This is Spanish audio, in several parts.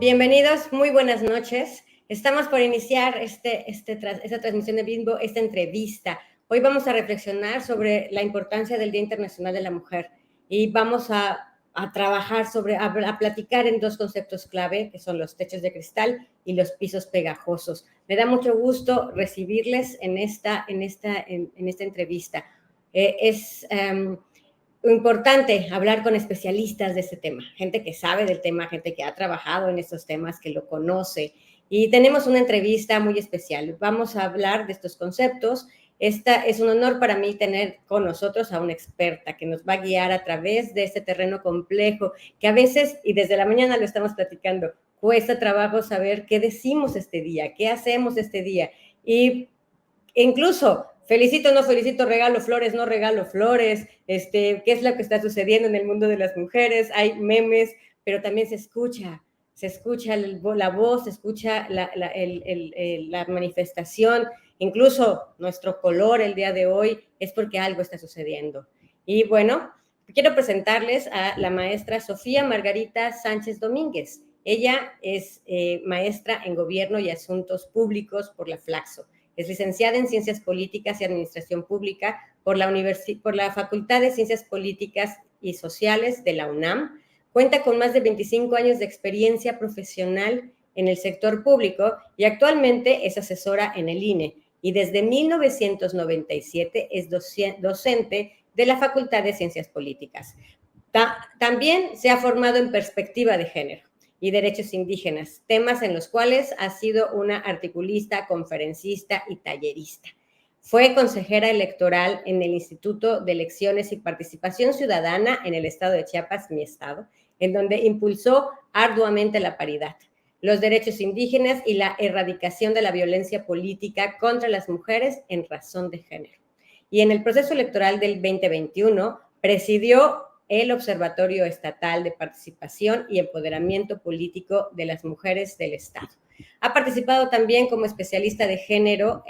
Bienvenidos, muy buenas noches. Estamos por iniciar esta transmisión de Bimbo, esta entrevista. Hoy vamos a reflexionar sobre la importancia del Día Internacional de la Mujer y vamos a trabajar a platicar en dos conceptos clave, que son los techos de cristal y los pisos pegajosos. Me da mucho gusto recibirles en esta entrevista. Es importante hablar con especialistas de este tema, gente que sabe del tema, gente que ha trabajado en estos temas, que lo conoce. Y tenemos una entrevista muy especial. Vamos a hablar de estos conceptos. Es un honor para mí tener con nosotros a una experta que nos va a guiar a través de este terreno complejo, que a veces, y desde la mañana lo estamos platicando, cuesta trabajo saber qué decimos este día, qué hacemos este día. Y incluso felicito, no felicito, regalo flores, no regalo flores, qué es lo que está sucediendo en el mundo de las mujeres, hay memes, pero también se escucha la voz, se escucha la manifestación, incluso nuestro color el día de hoy es porque algo está sucediendo. Y bueno, quiero presentarles a la maestra Sofía Margarita Sánchez Domínguez. Ella es maestra en Gobierno y Asuntos Públicos por la Flaxo. Es licenciada en Ciencias Políticas y Administración Pública por la Facultad de Ciencias Políticas y Sociales de la UNAM. Cuenta con más de 25 años de experiencia profesional en el sector público y actualmente es asesora en el INE. Y desde 1997 es docente de la Facultad de Ciencias Políticas. También se ha formado en perspectiva de género y derechos indígenas, temas en los cuales ha sido una articulista, conferencista y tallerista. Fue consejera electoral en el Instituto de Elecciones y Participación Ciudadana en el estado de Chiapas, mi estado, en donde impulsó arduamente la paridad, los derechos indígenas y la erradicación de la violencia política contra las mujeres en razón de género. Y en el proceso electoral del 2021 presidió el Observatorio Estatal de Participación y Empoderamiento Político de las Mujeres del Estado. Ha participado también como especialista de género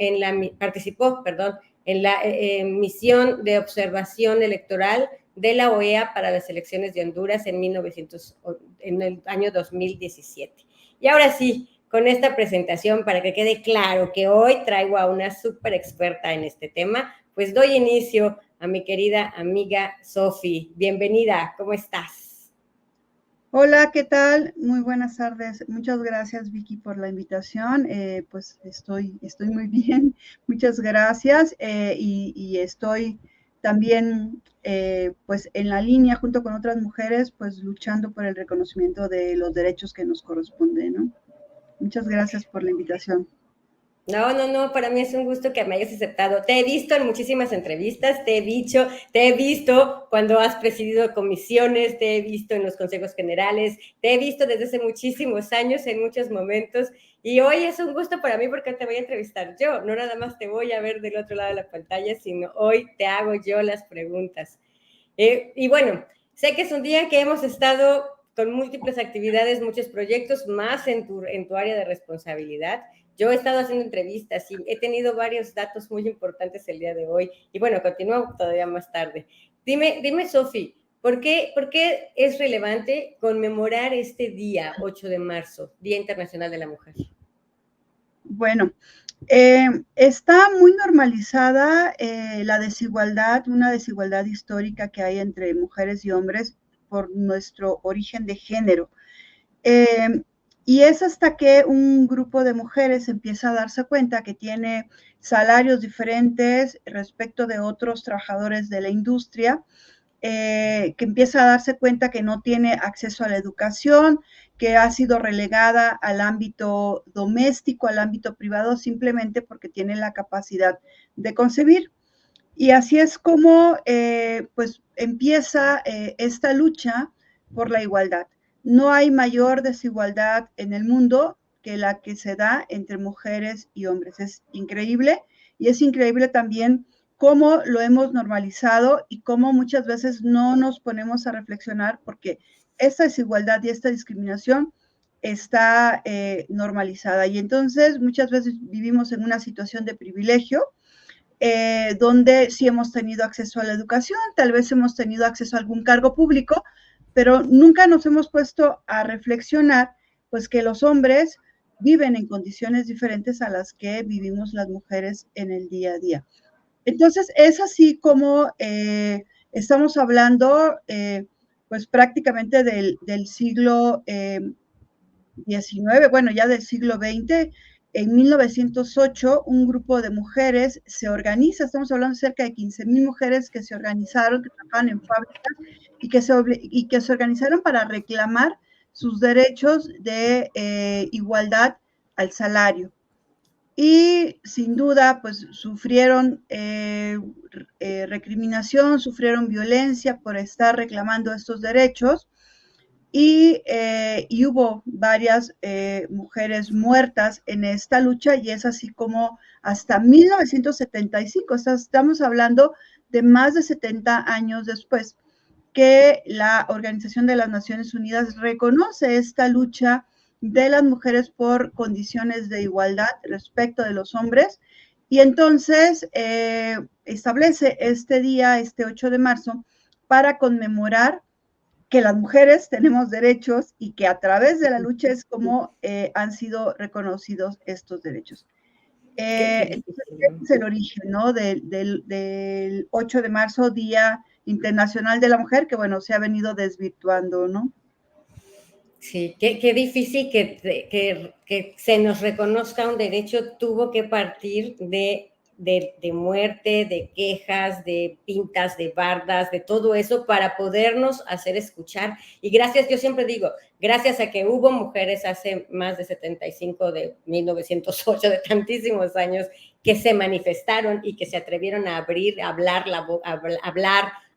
participó en la misión de observación electoral de la OEA para las elecciones de Honduras en el año 2017. Y ahora sí, con esta presentación, para que quede claro que hoy traigo a una súper experta en este tema, pues doy inicio a mi querida amiga Sofi. Bienvenida, ¿cómo estás? Hola, ¿qué tal? Muy buenas tardes. Muchas gracias, Vicky, por la invitación. Pues estoy muy bien. Muchas gracias. Y estoy también pues en la línea junto con otras mujeres, pues luchando por el reconocimiento de los derechos que nos corresponden, ¿no? Muchas gracias por la invitación. No, para mí es un gusto que me hayas aceptado. Te he visto en muchísimas entrevistas, te he visto cuando has presidido comisiones, te he visto en los consejos generales, te he visto desde hace muchísimos años en muchos momentos y hoy es un gusto para mí porque te voy a entrevistar yo, no nada más te voy a ver del otro lado de la pantalla, sino hoy te hago yo las preguntas. Y bueno, sé que es un día que hemos estado con múltiples actividades, muchos proyectos, más en tu área de responsabilidad. Yo he estado haciendo entrevistas y he tenido varios datos muy importantes el día de hoy. Y bueno, continúo todavía más tarde. Dime, Sofi, ¿por qué es relevante conmemorar este día, 8 de marzo, Día Internacional de la Mujer? Bueno, está muy normalizada la desigualdad, una desigualdad histórica que hay entre mujeres y hombres por nuestro origen de género. Y es hasta que un grupo de mujeres empieza a darse cuenta que tiene salarios diferentes respecto de otros trabajadores de la industria, que empieza a darse cuenta que no tiene acceso a la educación, que ha sido relegada al ámbito doméstico, al ámbito privado, simplemente porque tiene la capacidad de concebir. Y así es como pues empieza esta lucha por la igualdad. No hay mayor desigualdad en el mundo que la que se da entre mujeres y hombres. Es increíble y es increíble también cómo lo hemos normalizado y cómo muchas veces no nos ponemos a reflexionar porque esta desigualdad y esta discriminación está normalizada. Y entonces muchas veces vivimos en una situación de privilegio, donde sí hemos tenido acceso a la educación, tal vez hemos tenido acceso a algún cargo público, pero nunca nos hemos puesto a reflexionar pues que los hombres viven en condiciones diferentes a las que vivimos las mujeres en el día a día. Entonces, es así como estamos hablando, pues prácticamente del siglo XIX, bueno, ya del siglo XX. En 1908, un grupo de mujeres se organiza, estamos hablando de cerca de 15,000 mujeres que se organizaron, que trabajaban en fábricas y que se organizaron para reclamar sus derechos de igualdad al salario. Y sin duda, pues sufrieron recriminación, sufrieron violencia por estar reclamando estos derechos. Y hubo varias mujeres muertas en esta lucha, y es así como hasta 1975, estamos hablando de más de 70 años después, que la Organización de las Naciones Unidas reconoce esta lucha de las mujeres por condiciones de igualdad respecto de los hombres, y entonces establece este día, este 8 de marzo, para conmemorar que las mujeres tenemos derechos y que a través de la lucha es como han sido reconocidos estos derechos. Entonces, ese es el origen, ¿no? Del 8 de marzo, Día Internacional de la Mujer, que bueno, se ha venido desvirtuando, ¿no? Sí, qué difícil que se nos reconozca un derecho, tuvo que partir de muerte, de quejas, de pintas, de bardas, de todo eso para podernos hacer escuchar. Y gracias, yo siempre digo, gracias a que hubo mujeres hace más de 75, de 1908, de tantísimos años, que se manifestaron y que se atrevieron a abrir, a hablar,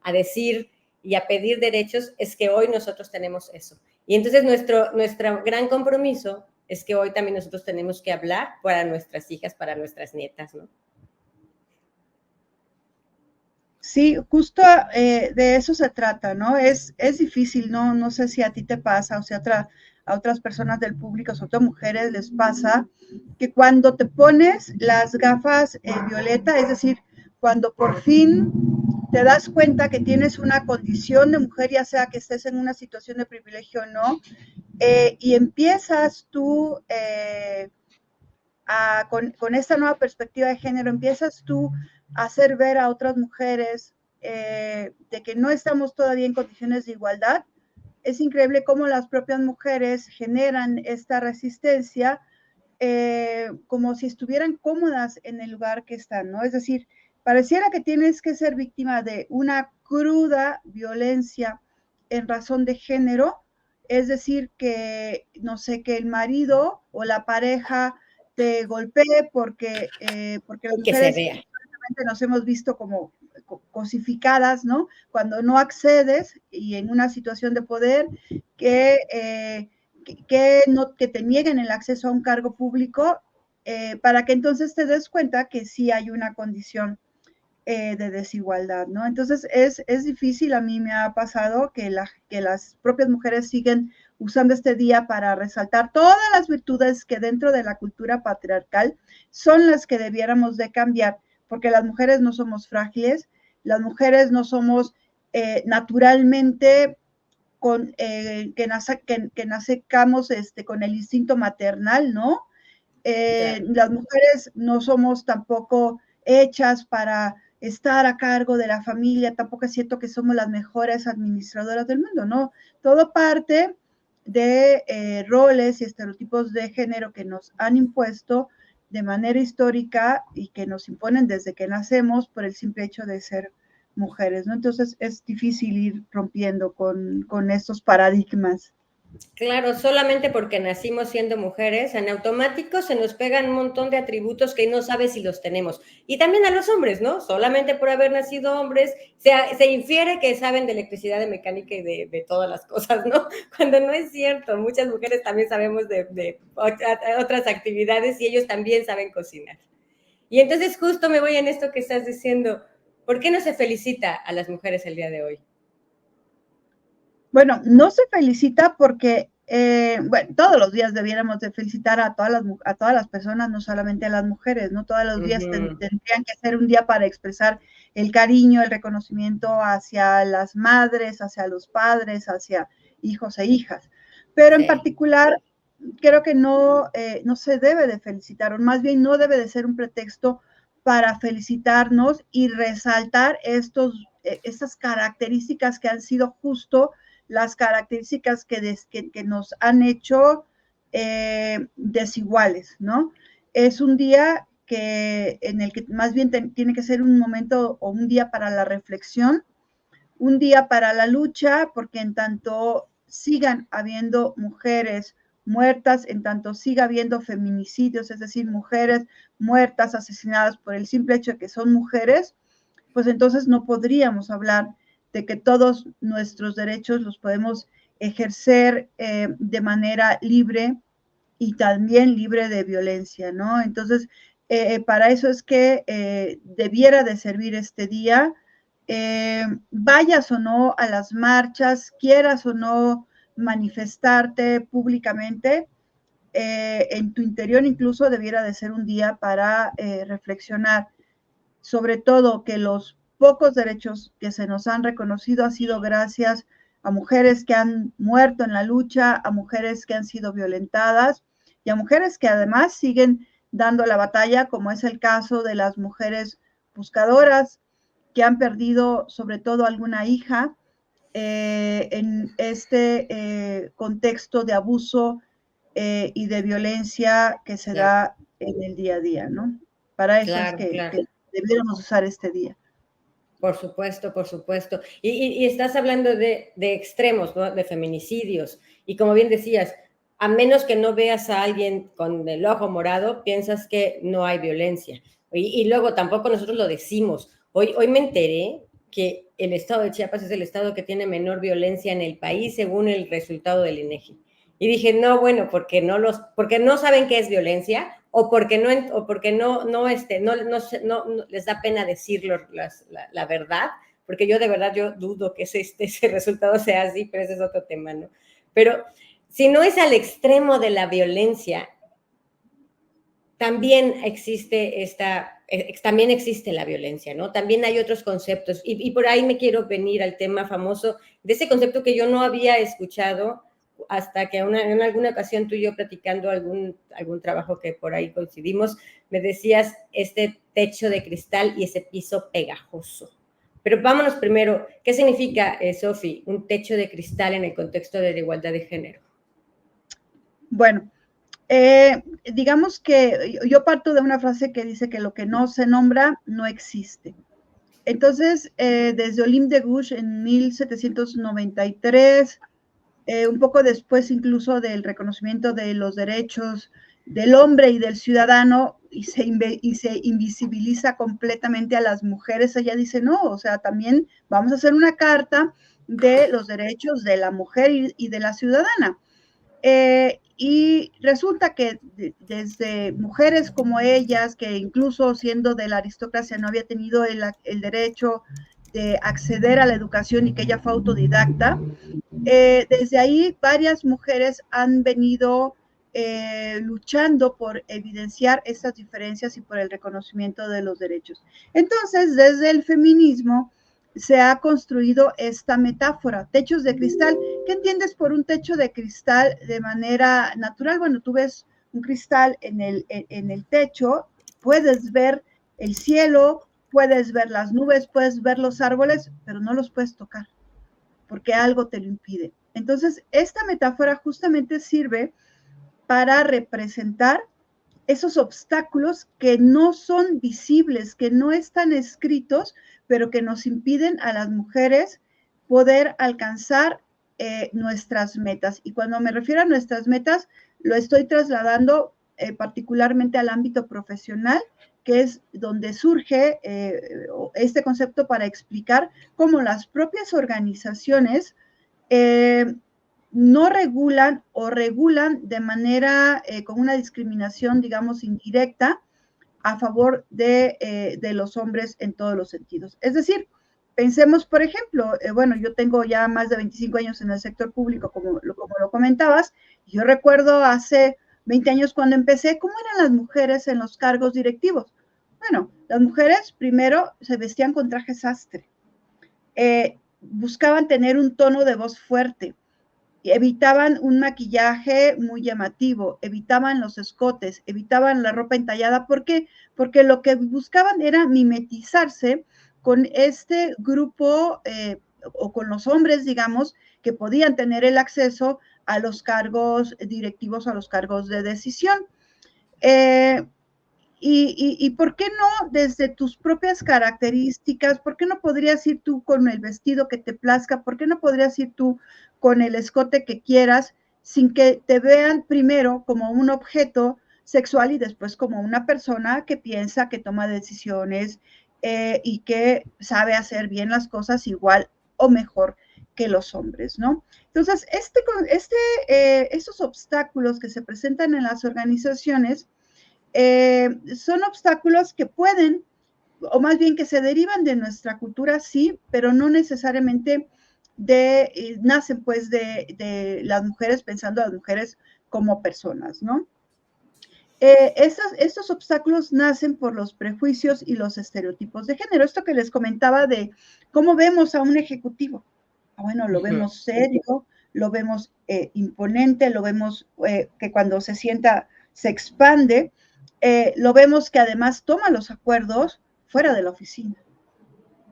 a decir y a pedir derechos, es que hoy nosotros tenemos eso. Y entonces nuestro gran compromiso es que hoy también nosotros tenemos que hablar para nuestras hijas, para nuestras nietas, ¿no? Sí, justo de eso se trata, ¿no? Es difícil, ¿no? No sé si a ti te pasa, o sea, a otras personas del público, sobre todo mujeres, les pasa que cuando te pones las gafas violeta, es decir, cuando por fin te das cuenta que tienes una condición de mujer, ya sea que estés en una situación de privilegio o no, y empiezas tú con esta nueva perspectiva de género, empiezas tú a hacer ver a otras mujeres de que no estamos todavía en condiciones de igualdad. Es increíble cómo las propias mujeres generan esta resistencia como si estuvieran cómodas en el lugar que están, ¿no? Es decir, pareciera que tienes que ser víctima de una cruda violencia en razón de género, es decir, que, no sé, que el marido o la pareja te golpee porque las mujeres nos hemos visto como cosificadas, ¿no? Cuando no accedes y en una situación de poder que te nieguen el acceso a un cargo público, para que entonces te des cuenta que sí hay una condición de desigualdad, ¿no? Entonces es difícil, a mí me ha pasado que las propias mujeres siguen usando este día para resaltar todas las virtudes que dentro de la cultura patriarcal son las que debiéramos de cambiar, porque las mujeres no somos frágiles, las mujeres no somos naturalmente que nacemos con el instinto maternal, ¿no? Las mujeres no somos tampoco hechas para estar a cargo de la familia, tampoco es cierto que somos las mejores administradoras del mundo, ¿no? Todo parte de roles y estereotipos de género que nos han impuesto de manera histórica y que nos imponen desde que nacemos por el simple hecho de ser mujeres, ¿no? Entonces es difícil ir rompiendo con estos paradigmas. Claro, solamente porque nacimos siendo mujeres, en automático se nos pegan un montón de atributos que no sabes si los tenemos. Y también a los hombres, ¿no? Solamente por haber nacido hombres, se infiere que saben de electricidad, de mecánica y de todas las cosas, ¿no? Cuando no es cierto, muchas mujeres también sabemos de otras actividades y ellos también saben cocinar. Y entonces justo me voy en esto que estás diciendo, ¿por qué no se felicita a las mujeres el día de hoy? Bueno, no se felicita porque, bueno, todos los días debiéramos de felicitar a todas las personas, no solamente a las mujeres, ¿no? Todos los días tendrían que ser un día para expresar el cariño, el reconocimiento hacia las madres, hacia los padres, hacia hijos e hijas. Pero en particular, creo que no, no se debe de felicitar, o más bien no debe de ser un pretexto para felicitarnos y resaltar estas características que han sido justo las características que nos han hecho desiguales, ¿no? Es un día en el que más bien tiene que ser un momento o un día para la reflexión, un día para la lucha, porque en tanto sigan habiendo mujeres muertas, en tanto siga habiendo feminicidios, es decir, mujeres muertas, asesinadas por el simple hecho de que son mujeres, pues entonces no podríamos hablar de que todos nuestros derechos los podemos ejercer de manera libre y también libre de violencia, ¿no? Entonces, para eso es que debiera de servir este día, vayas o no a las marchas, quieras o no manifestarte públicamente, en tu interior incluso debiera de ser un día para reflexionar, sobre todo que los pocos derechos que se nos han reconocido ha sido gracias a mujeres que han muerto en la lucha, a mujeres que han sido violentadas y a mujeres que además siguen dando la batalla, como es el caso de las mujeres buscadoras que han perdido sobre todo alguna hija en este contexto de abuso y de violencia que se Claro, da en el día a día, ¿no? Para eso es claro, claro. que debiéramos usar este día. Por supuesto, por supuesto. Y estás hablando de extremos, ¿no? De feminicidios. Y como bien decías, a menos que no veas a alguien con el ojo morado, piensas que no hay violencia. Y luego tampoco nosotros lo decimos. Hoy me enteré que el estado de Chiapas es el estado que tiene menor violencia en el país según el resultado del INEGI. Y dije, no, bueno, porque no saben qué es violencia o porque no les da pena decirlo la verdad, porque yo de verdad yo dudo que ese resultado sea así, pero ese es otro tema, ¿no? Pero si no es al extremo de la violencia, también también existe la violencia, ¿no? También hay otros conceptos y por ahí me quiero venir al tema famoso de ese concepto que yo no había escuchado hasta que en alguna ocasión tú y yo platicando algún trabajo que por ahí coincidimos, me decías este techo de cristal y ese piso pegajoso. Pero vámonos primero, ¿qué significa, Sofi, un techo de cristal en el contexto de la igualdad de género? Bueno, digamos que yo parto de una frase que dice que lo que no se nombra no existe. Entonces, desde Olympe de Gouges en 1793, un poco después incluso del reconocimiento de los derechos del hombre y del ciudadano, y se invisibiliza completamente a las mujeres, ella dice, no, o sea, también vamos a hacer una carta de los derechos de la mujer y de la ciudadana. Y resulta que desde mujeres como ellas, que incluso siendo de la aristocracia no había tenido el derecho de acceder a la educación y que ella fue autodidacta, desde ahí varias mujeres han venido luchando por evidenciar estas diferencias y por el reconocimiento de los derechos. Entonces, desde el feminismo se ha construido esta metáfora, techos de cristal. ¿Qué entiendes por un techo de cristal de manera natural? Bueno, tú ves un cristal en el techo, puedes ver el cielo, puedes ver las nubes, puedes ver los árboles, pero no los puedes tocar porque algo te lo impide. Entonces, esta metáfora justamente sirve para representar esos obstáculos que no son visibles, que no están escritos, pero que nos impiden a las mujeres poder alcanzar nuestras metas. Y cuando me refiero a nuestras metas, lo estoy trasladando particularmente al ámbito profesional, que es donde surge este concepto para explicar cómo las propias organizaciones no regulan o regulan de manera con una discriminación, digamos, indirecta a favor de los hombres en todos los sentidos. Es decir, pensemos, por ejemplo, bueno, yo tengo ya más de 25 años en el sector público, como lo comentabas, y yo recuerdo hace 20 años cuando empecé, ¿cómo eran las mujeres en los cargos directivos? Bueno, las mujeres primero se vestían con traje sastre, buscaban tener un tono de voz fuerte, evitaban un maquillaje muy llamativo, evitaban los escotes, evitaban la ropa entallada. ¿Por qué? Porque lo que buscaban era mimetizarse con este grupo o con los hombres, digamos, que podían tener el acceso a los cargos directivos, a los cargos de decisión. Y ¿por qué no desde tus propias características? ¿Por qué no podrías ir tú con el vestido que te plazca? ¿Por qué no podrías ir tú con el escote que quieras sin que te vean primero como un objeto sexual y después como una persona que piensa, que toma decisiones y que sabe hacer bien las cosas igual o mejor que los hombres, ¿no? Entonces, estos obstáculos que se presentan en las organizaciones son obstáculos que pueden, o más bien que se derivan de nuestra cultura, sí, pero no necesariamente nacen pues de las mujeres, pensando a las mujeres como personas, ¿no? Estos obstáculos nacen por los prejuicios y los estereotipos de género. Esto que les comentaba de cómo vemos a un ejecutivo. Bueno, lo vemos serio, lo vemos imponente, lo vemos que cuando se sienta se expande, lo vemos que además toma los acuerdos fuera de la oficina.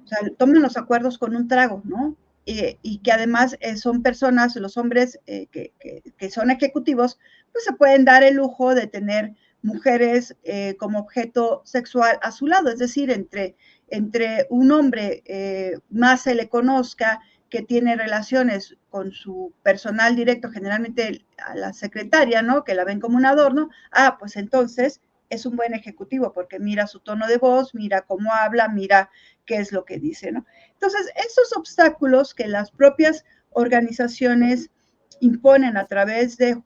O sea, toman los acuerdos con un trago, ¿no? Y que además son personas, los hombres que son ejecutivos, pues se pueden dar el lujo de tener mujeres como objeto sexual a su lado, es decir, entre un hombre más se le conozca que tiene relaciones con su personal directo, generalmente a la secretaria, ¿no? Que la ven como un adorno, pues entonces es un buen ejecutivo porque mira su tono de voz, mira cómo habla, mira qué es lo que dice, ¿no? Entonces, estos obstáculos que las propias organizaciones imponen a través de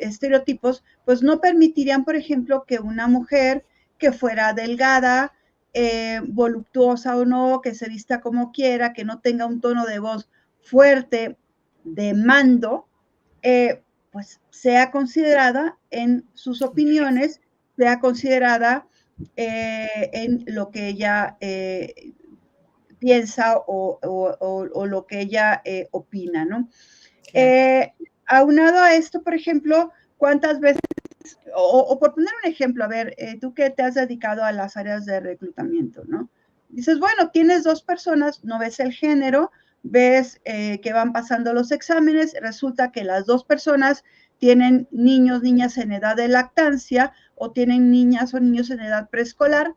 estereotipos, pues no permitirían, por ejemplo, que una mujer que fuera delgada, voluptuosa o no, que se vista como quiera, que no tenga un tono de voz fuerte, de mando, pues sea considerada en sus opiniones, sea considerada en lo que ella piensa o lo que ella opina, ¿no? Claro. Aunado a esto, por ejemplo, ¿cuántas veces, o por poner un ejemplo, a ver, tú que te has dedicado a las áreas de reclutamiento, ¿no? Dices, bueno, tienes dos personas, no ves el género, ves que van pasando los exámenes, resulta que las dos personas tienen niños, niñas en edad de lactancia o tienen niñas o niños en edad preescolar,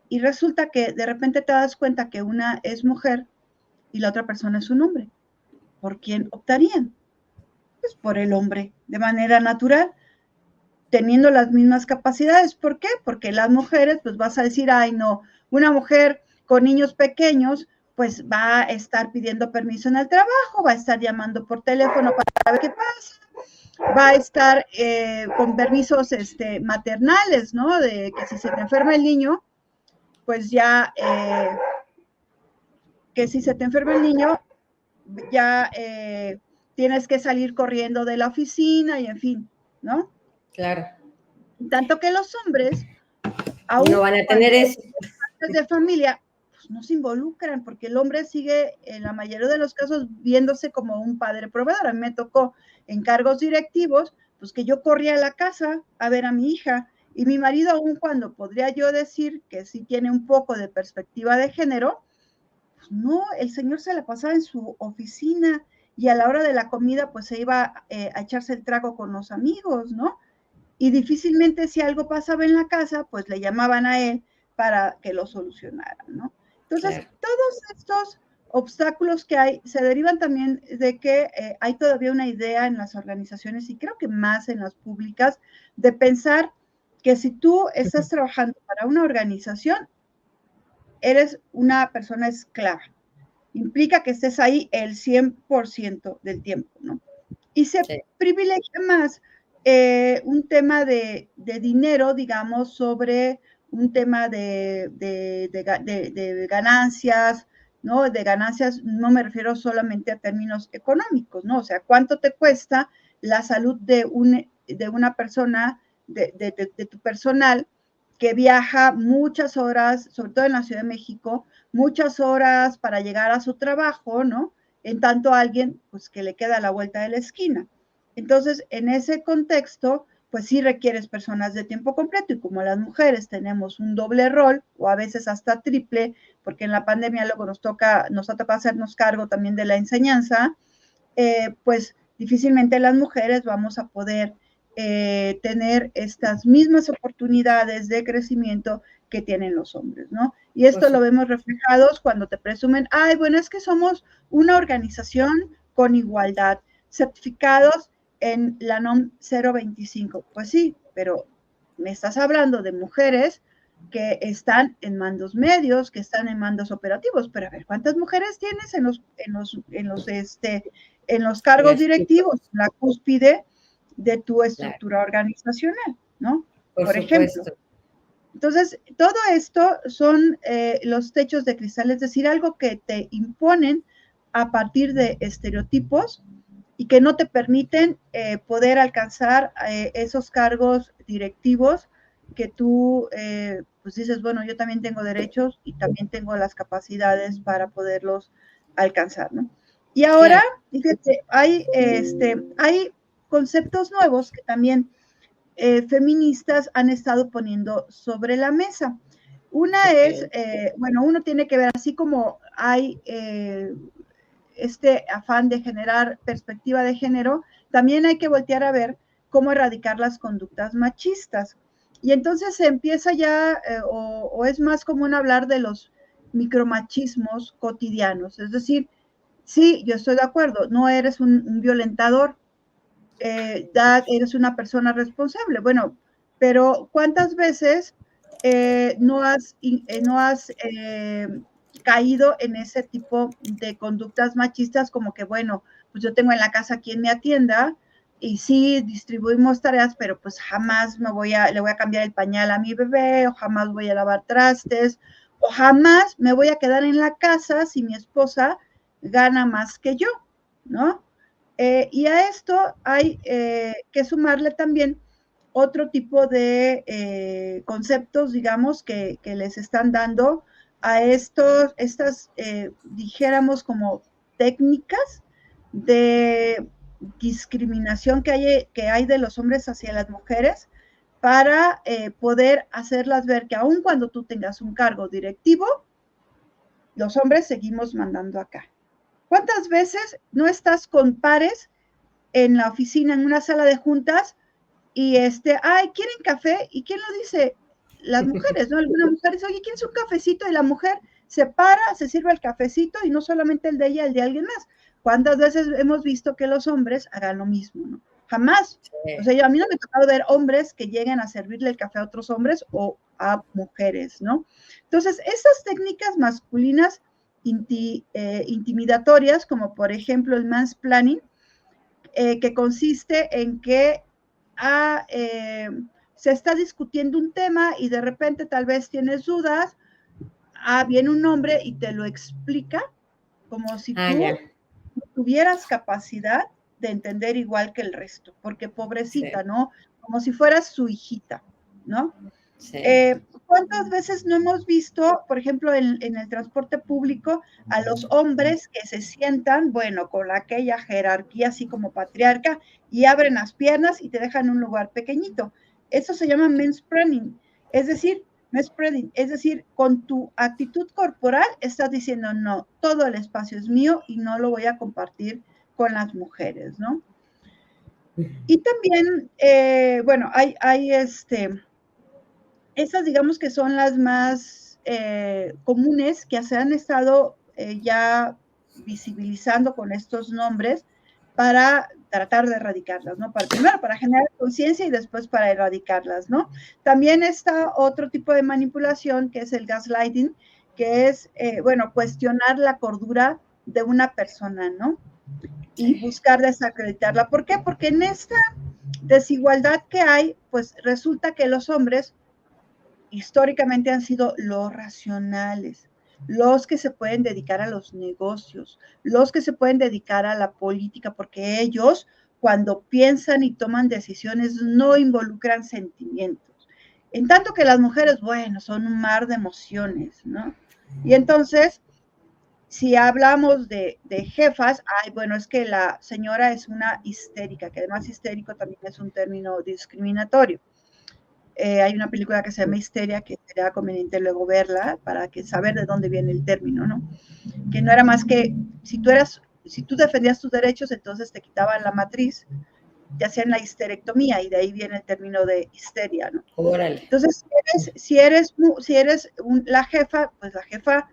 y resulta que de repente te das cuenta que una es mujer y la otra persona es un hombre. ¿Por quién optarían? Pues por el hombre, de manera natural, teniendo las mismas capacidades. ¿Por qué? Porque las mujeres, pues vas a decir, ay, no, una mujer con niños pequeños, pues va a estar pidiendo permiso en el trabajo, va a estar llamando por teléfono para ver qué pasa, va a estar con permisos maternales, ¿no? De que si se te enferma el niño, pues ya, que si se te enferma el niño, ya tienes que salir corriendo de la oficina y en fin, ¿no? Claro. Tanto que los hombres, aún no van a tener eso. De familia, pues no se involucran, porque el hombre sigue, en la mayoría de los casos, viéndose como un padre proveedor. A mí me tocó en cargos directivos, pues que yo corría a la casa a ver a mi hija, y mi marido, aún cuando podría yo decir que sí tiene un poco de perspectiva de género, pues no, el señor se la pasaba en su oficina y a la hora de la comida pues se iba a echarse el trago con los amigos, ¿no? Y difícilmente si algo pasaba en la casa, pues le llamaban a él para que lo solucionara, ¿no? Entonces, claro, todos estos obstáculos que hay se derivan también de que hay todavía una idea en las organizaciones y creo que más en las públicas de pensar que si tú estás trabajando para una organización, eres una persona esclava. Implica que estés ahí el 100% del tiempo, ¿no? Y se privilegia más un tema de dinero, digamos, sobre un tema de ganancias, ¿no? De ganancias, no me refiero solamente a términos económicos, ¿no? O sea, ¿cuánto te cuesta la salud de una persona, de tu personal, que viaja muchas horas, sobre todo en la Ciudad de México, muchas horas para llegar a su trabajo, ¿no? en tanto alguien pues que le queda a la vuelta de la esquina. Entonces, en ese contexto, pues sí requieres personas de tiempo completo, y como las mujeres tenemos un doble rol o a veces hasta triple, porque en la pandemia luego nos ha tocado hacernos cargo también de la enseñanza, pues difícilmente las mujeres vamos a poder tener estas mismas oportunidades de crecimiento que tienen los hombres, ¿no? Y esto lo vemos reflejados cuando te presumen, ay, bueno, es que somos una organización con igualdad, certificados en la NOM 025. Pues sí, pero me estás hablando de mujeres que están en mandos medios, que están en mandos operativos, pero a ver, ¿cuántas mujeres tienes en los cargos directivos, la cúspide de tu estructura organizacional, ¿no? Por ejemplo. Entonces, todo esto son los techos de cristal, es decir, algo que te imponen a partir de estereotipos y que no te permiten poder alcanzar esos cargos directivos que tú pues dices, bueno, yo también tengo derechos y también tengo las capacidades para poderlos alcanzar, ¿no? Y ahora, fíjate, hay conceptos nuevos que también feministas han estado poniendo sobre la mesa. Una es, bueno, uno tiene que ver, así como hay este afán de generar perspectiva de género, también hay que voltear a ver cómo erradicar las conductas machistas. Y entonces se empieza ya, o es más común hablar de los micromachismos cotidianos. Es decir, sí, yo estoy de acuerdo, no eres un violentador, eres una persona responsable. Bueno, pero ¿cuántas veces no has caído en ese tipo de conductas machistas como que, bueno, pues yo tengo en la casa quien me atienda y sí distribuimos tareas, pero pues jamás le voy a cambiar el pañal a mi bebé, o jamás voy a lavar trastes, o jamás me voy a quedar en la casa si mi esposa gana más que yo, ¿no? Y a esto hay que sumarle también otro tipo de conceptos, digamos, que les están dando a estas, dijéramos, como técnicas de discriminación que hay de los hombres hacia las mujeres para poder hacerlas ver que aun cuando tú tengas un cargo directivo, los hombres seguimos mandando acá. ¿Cuántas veces no estás con pares en la oficina, en una sala de juntas, y ay, ¿quieren café? ¿Y quién lo dice? Las mujeres, ¿no? Alguna mujer dice, oye, ¿quieres un cafecito? Y la mujer se para, se sirve el cafecito, y no solamente el de ella, el de alguien más. ¿Cuántas veces hemos visto que los hombres hagan lo mismo, no? Jamás. O sea, a mí no me ha tocado ver hombres que lleguen a servirle el café a otros hombres o a mujeres, ¿no? Entonces, esas técnicas masculinas intimidatorias, como por ejemplo el mansplaining, que consiste en que se está discutiendo un tema y de repente tal vez tienes dudas, viene un hombre y te lo explica como si tú tuvieras capacidad de entender igual que el resto, porque pobrecita, ¿no? Como si fueras su hijita, ¿no? Sí. ¿Cuántas veces no hemos visto, por ejemplo, en el transporte público, a los hombres que se sientan, bueno, con aquella jerarquía así como patriarca, y abren las piernas y te dejan un lugar pequeñito? Eso se llama manspreading, es decir, con tu actitud corporal estás diciendo, no, todo el espacio es mío y no lo voy a compartir con las mujeres, ¿no? Y también, bueno, hay esas digamos que son las más comunes que se han estado ya visibilizando con estos nombres para tratar de erradicarlas, ¿no? Primero para generar conciencia y después para erradicarlas, ¿no? También está otro tipo de manipulación que es el gaslighting, que es, bueno, cuestionar la cordura de una persona, ¿no? Y buscar desacreditarla. ¿Por qué? Porque en esta desigualdad que hay, pues resulta que los hombres históricamente han sido los racionales, los que se pueden dedicar a los negocios, los que se pueden dedicar a la política, porque ellos cuando piensan y toman decisiones no involucran sentimientos. En tanto que las mujeres, bueno, son un mar de emociones, ¿no? Y entonces, Si hablamos de jefas, ay, bueno, es que la señora es una histérica, que además histérico también es un término discriminatorio. Hay una película que se llama Histeria, que sería conveniente luego verla para que saber de dónde viene el término, ¿no? Que no era más que si tú defendías tus derechos, entonces te quitaban la matriz, te hacían la histerectomía y de ahí viene el término de histeria, ¿no? Órale. Entonces, si eres la jefa, pues la jefa,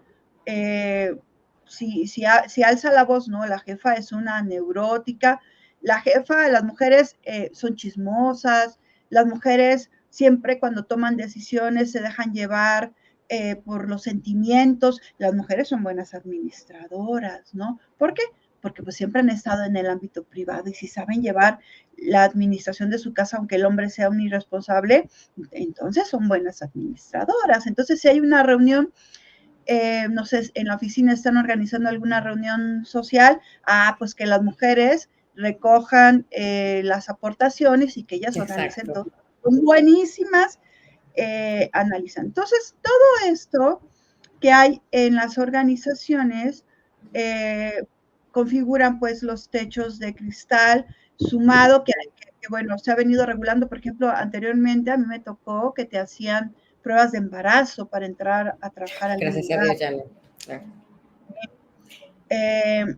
si alza la voz, ¿no? La jefa es una neurótica, la jefa, las mujeres son chismosas, las mujeres siempre cuando toman decisiones se dejan llevar por los sentimientos, las mujeres son buenas administradoras, ¿no? ¿Por qué? Porque pues siempre han estado en el ámbito privado y si saben llevar la administración de su casa, aunque el hombre sea un irresponsable, entonces son buenas administradoras. Entonces, si hay una reunión, no sé, en la oficina están organizando alguna reunión social, pues que las mujeres recojan las aportaciones y que ellas organicen todo. Son buenísimas, analizan. Entonces, todo esto que hay en las organizaciones configuran pues los techos de cristal, sumado que bueno, se ha venido regulando, por ejemplo, anteriormente a mí me tocó que te hacían pruebas de embarazo para entrar a trabajar al Gracias a Dios ya no. Claro.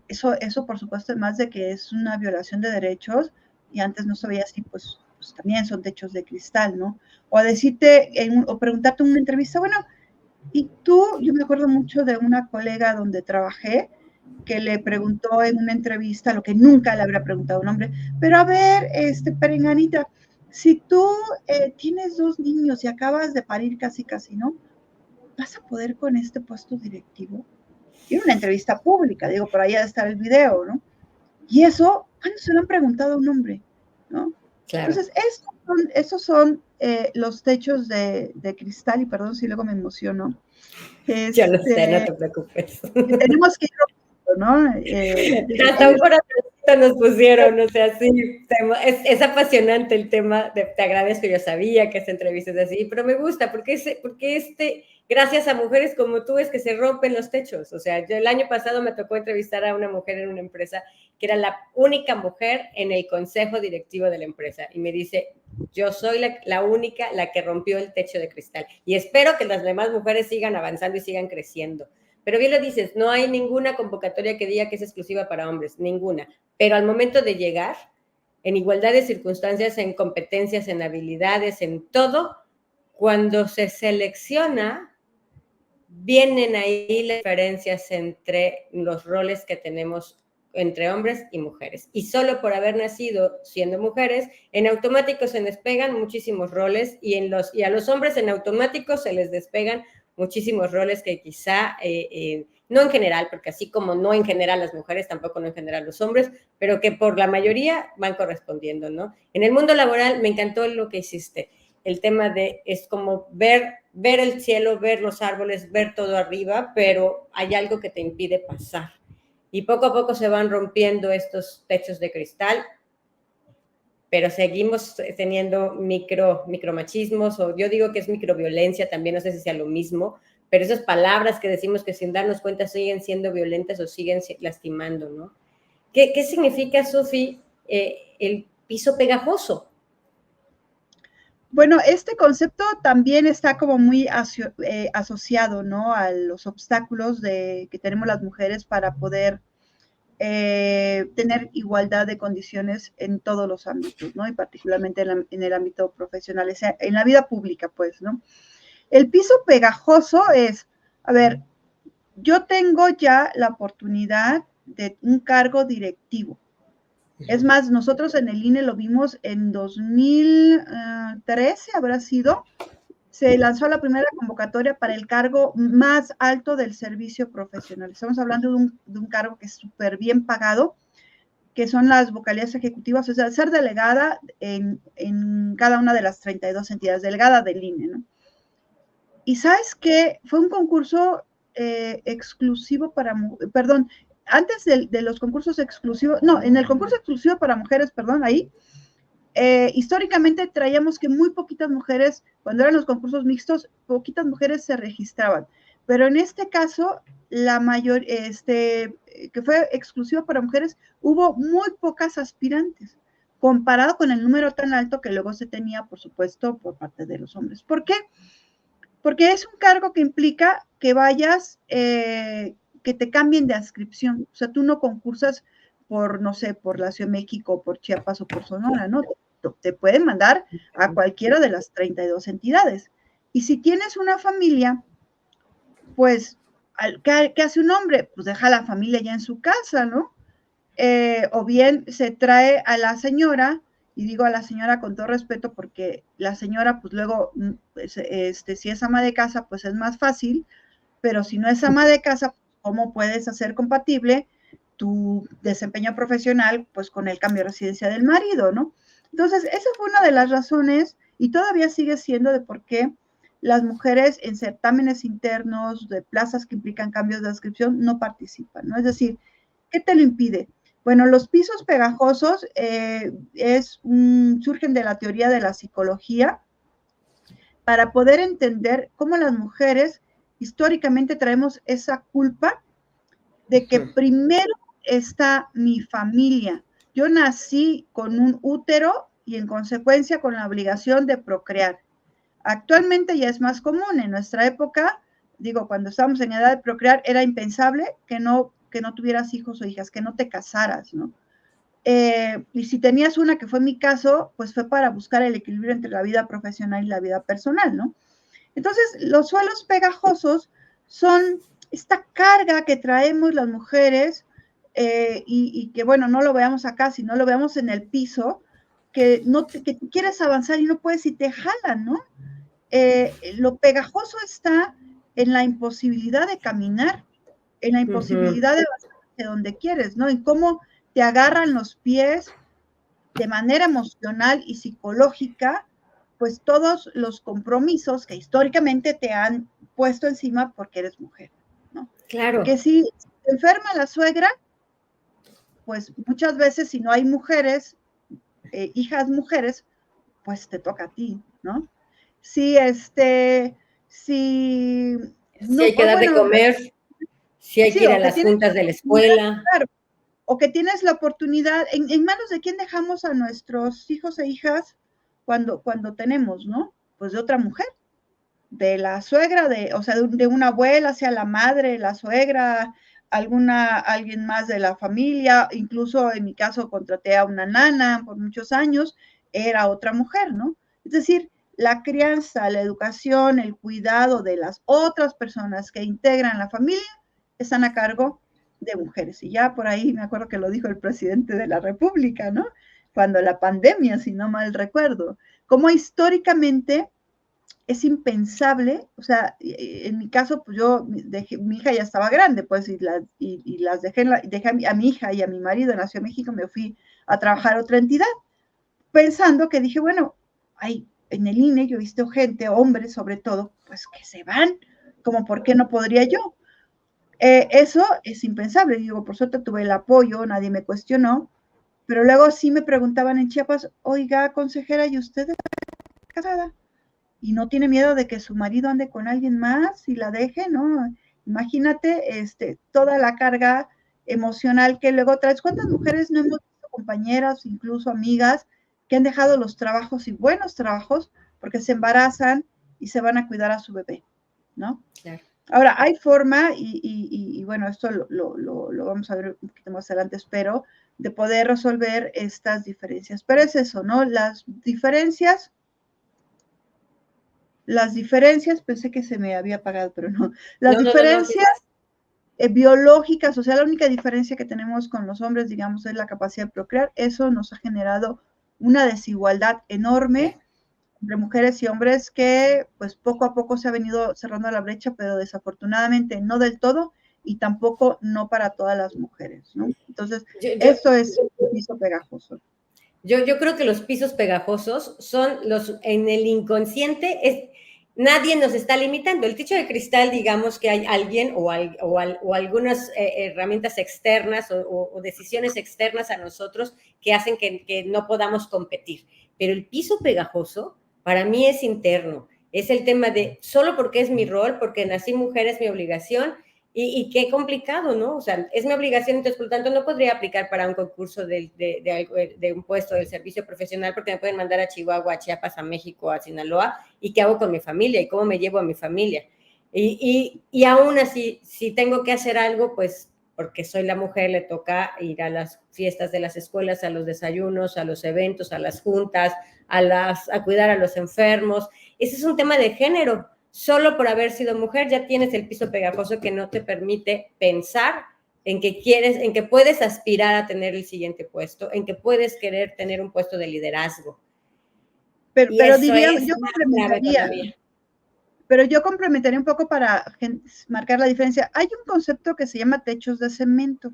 Eso, por supuesto, además de que es una violación de derechos, y antes no se veía así, pues también son techos de cristal, ¿no? O decirte, o preguntarte en una entrevista, bueno, y tú, yo me acuerdo mucho de una colega donde trabajé, que le preguntó en una entrevista lo que nunca le habría preguntado un hombre, pero a ver, Perenganita, si tú tienes 2 niños y acabas de parir casi, ¿no? ¿Vas a poder con este puesto directivo? Y una entrevista pública, digo, por ahí ha de estar el video, ¿no? Y eso, ¿cuándo se lo han preguntado a un hombre? ¿No? Claro. Entonces, estos son los techos de cristal, y perdón si luego me emociono. Yo lo sé, no te preocupes. Tenemos que ir, ¿no? Hasta un corazoncito nos pusieron, o sea, sí, es apasionante el tema, te agradezco, yo sabía que esta entrevista es así, pero me gusta, porque gracias a mujeres como tú es que se rompen los techos, o sea, yo el año pasado me tocó entrevistar a una mujer en una empresa que era la única mujer en el consejo directivo de la empresa, y me dice, yo soy la única, la que rompió el techo de cristal, y espero que las demás mujeres sigan avanzando y sigan creciendo. Pero bien lo dices, no hay ninguna convocatoria que diga que es exclusiva para hombres, ninguna. Pero al momento de llegar, en igualdad de circunstancias, en competencias, en habilidades, en todo, cuando se selecciona, vienen ahí las diferencias entre los roles que tenemos entre hombres y mujeres. Y solo por haber nacido siendo mujeres, en automático se despegan muchísimos roles y a los hombres en automático se les despegan muchísimos roles que quizá, no en general, porque así como no en general las mujeres, tampoco no en general los hombres, pero que por la mayoría van correspondiendo, ¿no? En el mundo laboral me encantó lo que hiciste, el tema es como ver el cielo, ver los árboles, ver todo arriba, pero hay algo que te impide pasar. Y poco a poco se van rompiendo estos techos de cristal, pero seguimos teniendo micromachismos, o yo digo que es microviolencia también, no sé si sea lo mismo, pero esas palabras que decimos que sin darnos cuenta siguen siendo violentas o siguen lastimando, ¿no? ¿Qué significa, Sofi, el piso pegajoso? Bueno, este concepto también está como muy asociado, ¿no? A los obstáculos que tenemos las mujeres para poder tener igualdad de condiciones en todos los ámbitos, ¿no? Y particularmente en el ámbito profesional, en la vida pública, pues, ¿no? El piso pegajoso es, a ver, yo tengo ya la oportunidad de un cargo directivo. Es más, nosotros en el INE lo vimos en 2013, habrá sido, se lanzó la primera convocatoria para el cargo más alto del servicio profesional. Estamos hablando de un cargo que es súper bien pagado, que son las vocalías ejecutivas, o sea, ser delegada en cada una de las 32 entidades, delegada del INE, ¿no? Y ¿sabes qué? Fue un concurso exclusivo para, perdón, antes de los concursos exclusivos, no, en el concurso exclusivo para mujeres, perdón, ahí, históricamente traíamos que muy poquitas mujeres, cuando eran los concursos mixtos, poquitas mujeres se registraban. Pero en este caso, que fue exclusivo para mujeres, hubo muy pocas aspirantes, comparado con el número tan alto que luego se tenía, por supuesto, por parte de los hombres. ¿Por qué? Porque es un cargo que implica que vayas, que te cambien de adscripción. O sea, tú no concursas por, no sé, por la Ciudad de México, por Chiapas o por Sonora, ¿no? Te pueden mandar a cualquiera de las 32 entidades. Y si tienes una familia, pues, ¿qué hace un hombre? Pues deja a la familia ya en su casa, ¿no? O bien se trae a la señora, y digo a la señora con todo respeto porque la señora, pues luego, pues, si es ama de casa, pues es más fácil, pero si no es ama de casa, ¿cómo puedes hacer compatible tu desempeño profesional, pues con el cambio de residencia del marido, ¿no? Entonces, esa fue una de las razones, y todavía sigue siendo de por qué las mujeres en certámenes internos de plazas que implican cambios de adscripción no participan, ¿no? Es decir, ¿qué te lo impide? Bueno, los pisos pegajosos surgen de la teoría de la psicología para poder entender cómo las mujeres históricamente traemos esa culpa de que primero está mi familia. Yo nací con un útero y en consecuencia con la obligación de procrear. Actualmente ya es más común. En nuestra época, digo, cuando estábamos en edad de procrear, era impensable que no tuvieras hijos o hijas, que no te casaras, ¿no? Y si tenías una, que fue mi caso, pues fue para buscar el equilibrio entre la vida profesional y la vida personal, ¿no? Entonces, los suelos pegajosos son esta carga que traemos las mujeres y que, bueno, no lo veamos acá, sino lo veamos en el piso, que tú quieres avanzar y no puedes y te jalan, ¿no? Lo pegajoso está en la imposibilidad de caminar, en la imposibilidad de avanzar hacia donde quieres, ¿no? En cómo te agarran los pies de manera emocional y psicológica, pues todos los compromisos que históricamente te han puesto encima porque eres mujer, ¿no? Claro. Porque si te enferma la suegra, pues muchas veces si no hay mujeres, hijas mujeres, pues te toca a ti, ¿no? Si si Si hay no, que dar de bueno, comer, si hay que sí, ir a o que las tienes juntas de la escuela. claro, o que tienes la oportunidad, en manos de quién dejamos a nuestros hijos e hijas cuando tenemos, ¿no? Pues de otra mujer, de la suegra, o sea, de una abuela hacia la madre, la suegra, alguien más de la familia, incluso en mi caso contraté a una nana por muchos años, era otra mujer, ¿no? Es decir, la crianza, la educación, el cuidado de las otras personas que integran la familia están a cargo de mujeres. Y ya por ahí me acuerdo que lo dijo el presidente de la República, ¿no? Cuando la pandemia, si no mal recuerdo, como históricamente es impensable, o sea, en mi caso, pues mi hija ya estaba grande, pues, y las dejé a mi hija y a mi marido en la Ciudad de México, me fui a trabajar a otra entidad, pensando que dije, bueno, en el INE yo he visto gente, hombres sobre todo, pues que se van, como por qué no podría yo. Eso es impensable, digo, por suerte tuve el apoyo, nadie me cuestionó, pero luego sí me preguntaban en Chiapas, oiga, consejera, ¿y usted está casada? Y no tiene miedo de que su marido ande con alguien más y la deje, ¿no? Imagínate toda la carga emocional que luego traes. ¿Cuántas mujeres no hemos visto, compañeras, incluso amigas, que han dejado los trabajos y buenos trabajos porque se embarazan y se van a cuidar a su bebé, ¿no? Claro. Ahora, hay forma, y bueno, esto lo vamos a ver un poquito más adelante, espero, de poder resolver estas diferencias. Pero es eso, ¿no? Las diferencias, pensé que se me había apagado, pero no. Las No, sí. diferencias biológicas, o sea, la única diferencia que tenemos con los hombres, digamos, es la capacidad de procrear. Eso nos ha generado una desigualdad enorme entre mujeres y hombres que, pues, poco a poco se ha venido cerrando la brecha, pero desafortunadamente no del todo y tampoco no para todas las mujeres, ¿no? Entonces, esto es un piso pegajoso. Yo creo que los pisos pegajosos son en el inconsciente, nadie nos está limitando. El techo de cristal, digamos que hay alguien o algunas herramientas externas o decisiones externas a nosotros que hacen que no podamos competir. Pero el piso pegajoso para mí es interno. Es el tema de solo porque es mi rol, porque nací mujer es mi obligación Y qué complicado, ¿no? O sea, es mi obligación, entonces, por lo tanto, no podría aplicar para un concurso de un puesto del servicio profesional porque me pueden mandar a Chihuahua, a Chiapas, a México, a Sinaloa, y qué hago con mi familia y cómo me llevo a mi familia. Y aún así, si tengo que hacer algo, pues porque soy la mujer, le toca ir a las fiestas de las escuelas, a los desayunos, a los eventos, a las juntas, a cuidar a los enfermos. Ese es un tema de género. Solo por haber sido mujer ya tienes el piso pegajoso que no te permite pensar en que quieres, en que puedes aspirar a tener el siguiente puesto, en que puedes querer tener un puesto de liderazgo. Pero diría, yo complementaría. Pero yo complementaría un poco para marcar la diferencia. Hay un concepto que se llama techos de cemento.